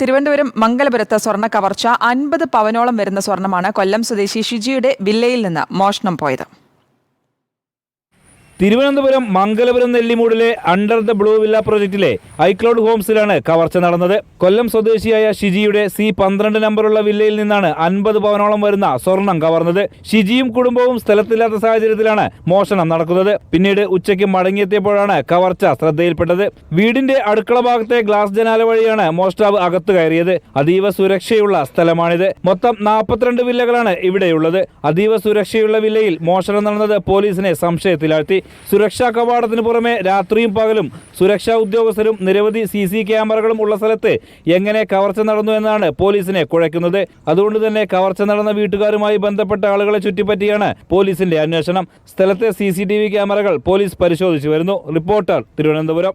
തിരുവനന്തപുരം മംഗലപുരത്ത് സ്വർണ്ണ കവർച്ച 50 പവനോളം വരുന്ന സ്വർണ്ണമാണ് കൊല്ലം സ്വദേശി ഷിജിയുടെ വില്ലയിൽ നിന്ന് മോഷണം പോയത്. തിരുവനന്തപുരം മംഗലപുരം നെല്ലിമൂടിലെ അണ്ടർ ദ ബ്ലൂ വില്ല പ്രോജക്റ്റിലെ ഐക്ലൗഡ് ഹോംസിലാണ് കവർച്ച നടന്നത്. കൊല്ലം സ്വദേശിയായ ഷിജിയുടെ C12 നമ്പറുള്ള വില്ലയിൽ നിന്നാണ് 50 പവനോളം വരുന്ന സ്വർണം കവർന്നത്. ഷിജിയും കുടുംബവും സ്ഥലത്തില്ലാത്ത സാഹചര്യത്തിലാണ് മോഷണം നടക്കുന്നത്. പിന്നീട് ഉച്ചയ്ക്ക് മടങ്ങിയെത്തിയപ്പോഴാണ് കവർച്ച ശ്രദ്ധയിൽപ്പെട്ടത്. വീടിന്റെ അടുക്കള ഭാഗത്തെ ഗ്ലാസ് ജനാല വഴിയാണ് മോഷ്ടാവ് അകത്ത് കയറിയത്. അതീവ സുരക്ഷയുള്ള സ്ഥലമാണിത്. മൊത്തം 42 വില്ലകളാണ് ഇവിടെയുള്ളത്. അതീവ സുരക്ഷയുള്ള വില്ലയിൽ മോഷണം നടന്നത് പോലീസിനെ സംശയത്തിലാഴ്ത്തി. സുരക്ഷാ കവാടത്തിന് പുറമെ രാത്രിയും പകലും സുരക്ഷാ ഉദ്യോഗസ്ഥരും നിരവധി CC ക്യാമറകളും ഉള്ള സ്ഥലത്ത് എങ്ങനെ കവർച്ച നടന്നു എന്നാണ് പോലീസിനെ കുഴയ്ക്കുന്നത്. അതുകൊണ്ട് തന്നെ കവർച്ച നടന്ന വീട്ടുകാരുമായി ബന്ധപ്പെട്ട ആളുകളെ ചുറ്റിപ്പറ്റിയാണ് പോലീസിന്റെ അന്വേഷണം. സ്ഥലത്തെ CCTV ക്യാമറകൾ പോലീസ് പരിശോധിച്ചു വരുന്നു. റിപ്പോർട്ടർ, തിരുവനന്തപുരം.